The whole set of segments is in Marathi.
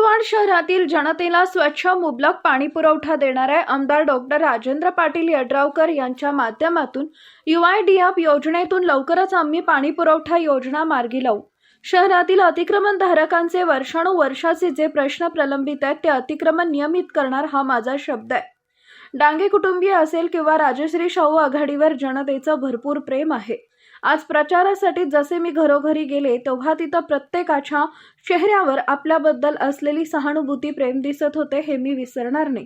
कुरुंदवाड शहरातील जनतेला स्वच्छ मुबलक पाणी पुरवठा देणारे आमदार डॉक्टर राजेंद्र पाटील यड्रावकर यांच्या माध्यमातून UIDF योजनेतून लवकरच आम्ही पाणी पुरवठा योजना मार्गी लावू। शहरातील अतिक्रमण धारकांचे वर्षानुवर्षाचे जे प्रश्न प्रलंबित आहेत ते अतिक्रमण नियमित करणार हा माझा शब्द आहे। डांगे कुटुंबीय असेल किंवा राजश्री शाहू आघाडीवर जनतेचं भरपूर प्रेम आहे। आज प्रचारासाठी जसे मी घरोघरी गेले तेव्हा तिथं प्रत्येकाच्या चेहऱ्यावर आपल्याबद्दल असलेली सहानुभूती प्रेम दिसत होते हे मी विसरणार नाही।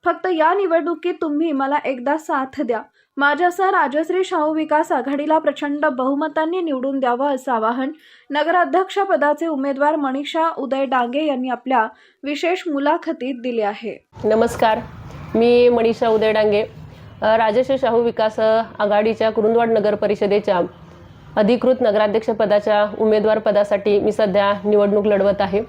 फक्त या निवडणुकीत तुम्ही मला एकदा साथ द्या। माझ्यासह राजश्री शाहू विकास आघाडीला प्रचंड बहुमतांनी निवडून द्यावं असं आवाहन नगराध्यक्ष पदाचे उमेदवार मनीषा उदय डांगे यांनी आपल्या विशेष मुलाखतीत दिले आहे। नमस्कार, मी मनीषा उदय डांगे, राजश्री शाहू विकास आघाडीच्या कुरुंदवाड नगर परिषदेच्या अधिकृत नगराध्यक्ष पदाच्या उमेदवार पदासाठी मी सध्या निवडणूक लढवत आहे।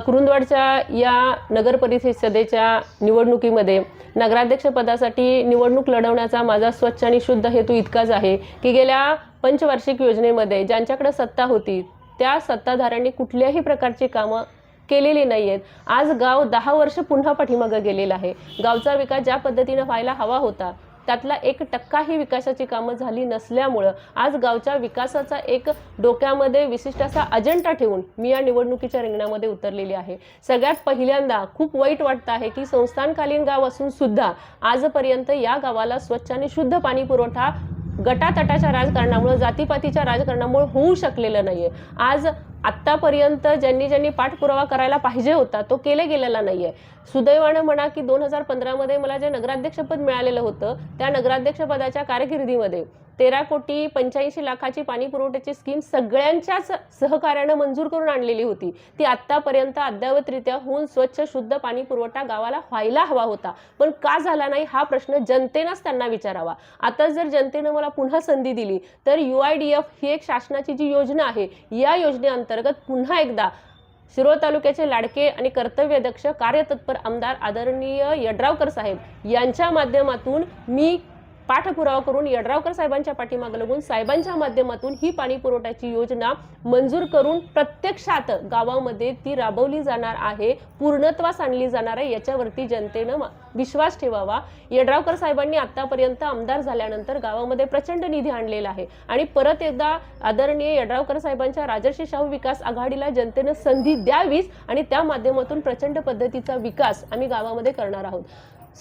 कुरुंदवाडच्या या नगर परिषदेच्या निवडणुकीमध्ये नगराध्यक्ष पदासाठी निवडणूक लढवण्याचा माझा स्वच्छ आणि शुद्ध हेतू इतकाच आहे की गेल्या पंचवार्षिक योजनेमध्ये ज्यांच्याकडे सत्ता होती त्या सत्ताधाऱ्यांनी कुठल्याही प्रकारची कामं केलेली नाही आहेत। आज गाव 10 वर्ष पुन्हा पाठीमागे गेलेला आहे। गावचा विकास ज्या पद्धतीने व्हायला हवा होता त्यातला 1% ही विकासाची कामं झाली नसल्यामुळे आज गावच्या विकासाचा एक डोक्यामध्ये विशिष्ट असा अजेंडा ठेवून मी या निवडणुकीच्या रिंगणामध्ये उतरलेली आहे। सगळ्यात पहिल्यांदा खूप वाईट वाटतं आहे की संस्थानकालीन गाव असून सुद्धा आजपर्यंत या गावाला स्वच्छ आणि शुद्ध पाणी पुरवठा गटातटाच्या राजकारणामुळे जातीपातीच्या राजकारणामुळे होऊ शकलेलं नाहीये। आज आत्तापर्यंत ज्यांनी पाठपुरावा करायला पाहिजे होता तो केले गेलेला नाहीये। सुदैवानं म्हणा की 2015 मध्ये मला जे नगराध्यक्षपद मिळालेलं होतं त्या नगराध्यक्षपदाच्या कारकिर्दीमध्ये 13,85,00,000ची पाणी पुरवठ्याची स्कीम सगळ्यांच्याच सहकार्याने मंजूर करून आणलेली होती। ती आत्तापर्यंत अद्यावतरित्या होऊन स्वच्छ शुद्ध पाणी पुरवठा गावाला व्हायला हवा होता, पण का झाला नाही हा प्रश्न जनतेनेच त्यांना विचारावा। आता जर जनतेने मला पुन्हा संधी दिली तर UIDF ही एक शासनाची जी योजना आहे या योजनेअंतर्गत पुन्हा एकदा शिरोळ तालुक्याचे लाडके आणि कर्तव्यदक्ष कार्यतत्पर आमदार आदरणीय यड्रावकर साहेब यांच्या माध्यमातून मी पाठपुरावा करून यड्रावकर साहेबांच्या पाठीमागे लागून साहेबांच्या माध्यमातून ही पाणी पुरवठ्याची योजना मंजूर करून प्रत्यक्षात गावामध्ये ती राबवली जाणार आहे, पूर्णत्वास आणली जाणार आहे। याच्यावरती जनतेनं विश्वास ठेवावा। यड्रावकर साहेबांनी आतापर्यंत आमदार झाल्यानंतर गावामध्ये प्रचंड निधी आणलेला आहे आणि परत एकदा आदरणीय यड्रावकर साहेबांच्या राजश्री शाहू विकास आघाडीला जनतेनं संधी द्यावीच आणि त्या माध्यमातून प्रचंड पद्धतीचा विकास आम्ही गावामध्ये करणार आहोत।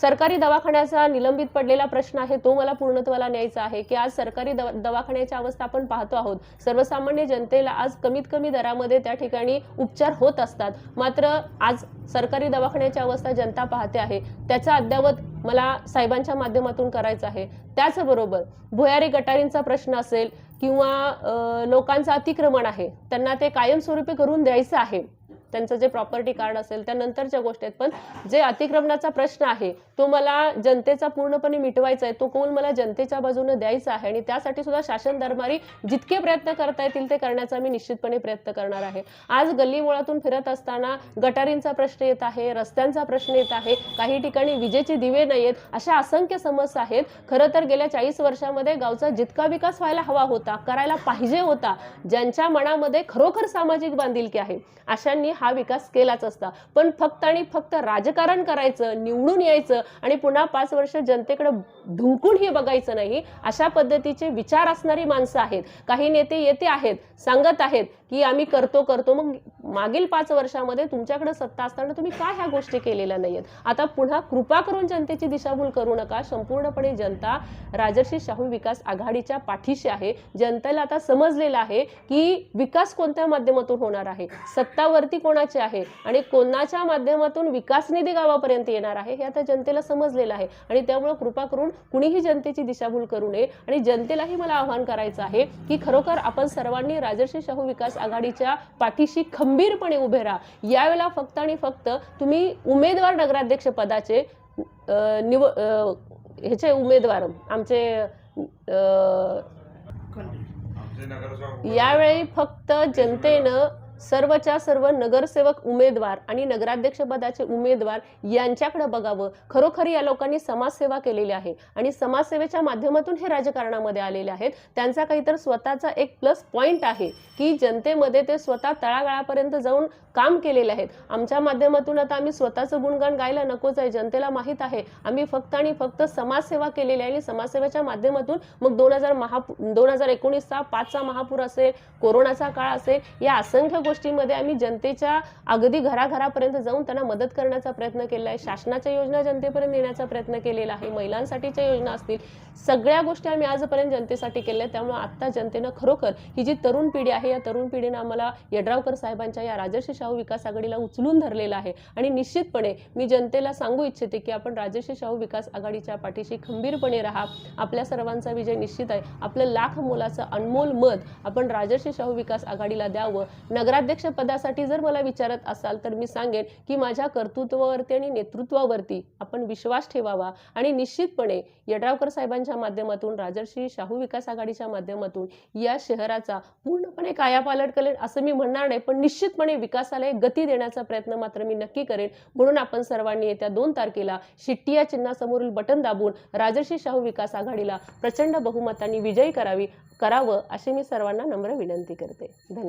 सरकारी दवाखान्याचा निलंबित पडलेला प्रश्न आहे तो मला पूर्णत्वाला न्यायचा आहे की आज सरकारी दवाखान्याची अवस्था आपण पाहतो आहोत। सर्वसामान्य जनतेला आज कमीत कमी दरामध्ये त्या ठिकाणी उपचार होत असतात, मात्र आज सरकारी दवाखान्याची अवस्था जनता पाहते आहे। त्याचा अद्यावत मला साहेबांच्या माध्यमातून करायचं आहे। त्याचबरोबर भुयारी गटारींचा प्रश्न असेल किंवा लोकांचं अतिक्रमण आहे त्यांना ते कायमस्वरूपी करून द्यायचं आहे। त्यांचं जे प्रॉपर्टी कार्ड असेल त्यानंतरच्या गोष्टी आहेत, पण जे अतिक्रमणाचा प्रश्न आहे तो मला जनतेचा पूर्णपणे मिटवायचा आहे, तो कोल मला जनतेच्या बाजूने द्यायचा आहे आणि त्यासाठी सुद्धा शासन दरबारी जितके प्रयत्न करता येतील ते करण्याचा मी निश्चितपणे प्रयत्न करणार आहे। आज गल्लीमुळातून फिरत असताना गटारींचा प्रश्न येत आहे, रस्त्यांचा प्रश्न येत आहे, काही ठिकाणी विजेचे दिवे नाहीयेत, अशा असंख्य समस्या आहेत। खरं तर गेल्या 40 वर्षांमध्ये गावचा जितका विकास व्हायला हवा होता, करायला पाहिजे होता, ज्यांच्या मनामध्ये खरोखर सामाजिक बांधिलकी आहे अशांनी हा विकास केलाच असता, पण फक्त आणि फक्त राजकारण करायचं, निवडून यायचं आणि पुन्हा 5 वर्ष जनतेकडे ढुंकूनही बघायचं नाही अशा पद्धतीचे विचार असणारी माणसं आहेत। काही नेते येते आहेत, सांगत आहेत की आम्ही करतो, मग मागील 5 वर्षामध्ये तुमच्याकडे सत्ता असताना तुम्ही काय ह्या गोष्टी केलेल्या नाहीयेत। आता पुन्हा कृपा करून जनतेची दिशाभूल करू नका। संपूर्णपणे जनता राजश्री शाहू विकास आघाडीच्या पाठीशी आहे। जनतेला आता समजलेलं आहे की विकास कोणत्या माध्यमातून होणार आहे, सत्तावरती कोणाचे आहे आणि कोणाच्या माध्यमातून विकास निधी गावापर्यंत येणार आहे हे आता जनतेला समजलेलं आहे आणि त्यामुळे कृपा करून कुणीही जनतेची दिशाभूल करू नये आणि जनतेलाही मला आवाहन करायचं आहे की खरोखर आपण सर्वांनी राजश्री शाहू विकास आघाडीच्या पाठीशी खंबीरपणे उभे राहा। यावेळेला फक्त आणि फक्त तुम्ही उमेदवार नगराध्यक्ष पदाचे ह्याचे उमेदवार आमचे यावेळी फक्त जनतेनं सर्वच्या सर्व नगरसेवक उमेदवार आणि नगराध्यक्ष पदाचे उमेदवार यांच्याकडे बघावं. खरोखर या लोकांनी समाजसेवा केलेली आहे आणि समाजसेवेच्या माध्यमातून हे राजकारणामध्ये आलेले आहेत. त्यांचा काहीतरी स्वतःचा एक प्लस पॉइंट आहे की जनतेमध्ये ते स्वतः तळागाळापर्यंत जाऊन काम केलेले आहेत. आमच्या माध्यमातून आता आम्ही स्वतःचं गुणगान गायला नकोच आहे. जनतेला माहीत आहे आम्ही फक्त आणि फक्त समाजसेवा केलेली आहे आणि समाजसेवेच्या माध्यमातून मग 2019चा 5चा महापूर असेल, कोरोनाचा काळ असेल, या असंख्य गोष्टींमध्ये आम्ही जनतेच्या अगदी घराघरापर्यंत जाऊन त्यांना मदत करण्याचा प्रयत्न केला आहे. शासनाच्या योजना जनतेपर्यंत नेण्याचा प्रयत्न केलेला आहे. महिलांसाठीच्या योजना असतील, सगळ्या गोष्टी आम्ही आजपर्यंत जनतेसाठी केल्या. त्यामुळे आता जनतेनं खरोखर ही जी तरुण पिढी आहे, या तरुण पिढीनं आम्हाला यड्रावकर साहेबांच्या या राजर्षी शाहू विकास आघाडीला उचलून धरलेला आहे. आणि निश्चितपणे मी जनतेला सांगू इच्छिते की आपण राजर्षी शाहू विकास आघाडीच्या पाठीशी खंबीरपणे राहा. आपल्या सर्वांचा विजय निश्चित आहे. आपलं लाख मोलाचं अनमोल मत आपण राजर्षी शाहू विकास आघाडीला द्यावं. नगराध्यक्ष पदासाठी जर मला विचारत असाल तर मी सांगेन की माझ्या कर्तृत्वावरती आणि नेतृत्वावरती आपण विश्वास ठेवावा आणि निश्चितपणे यड्रावकर साहेबांच्या माध्यमातून, राजर्षी शाहू विकास आघाडीच्या माध्यमातून या शहराचा पूर्णपणे कायापालट करेल असं मी म्हणणार नाही, पण निश्चितपणे विकासाला एक गती देण्याचा प्रयत्न मात्र मी नक्की करेन. म्हणून आपण सर्वांनी येत्या 2 तारखेला शिट्टी या चिन्हासमोरील बटन दाबून राजर्षी शाहू विकास आघाडीला प्रचंड बहुमतांनी विजयी करावं अशी मी सर्वांना नम्र विनंती करते. धन्यवाद.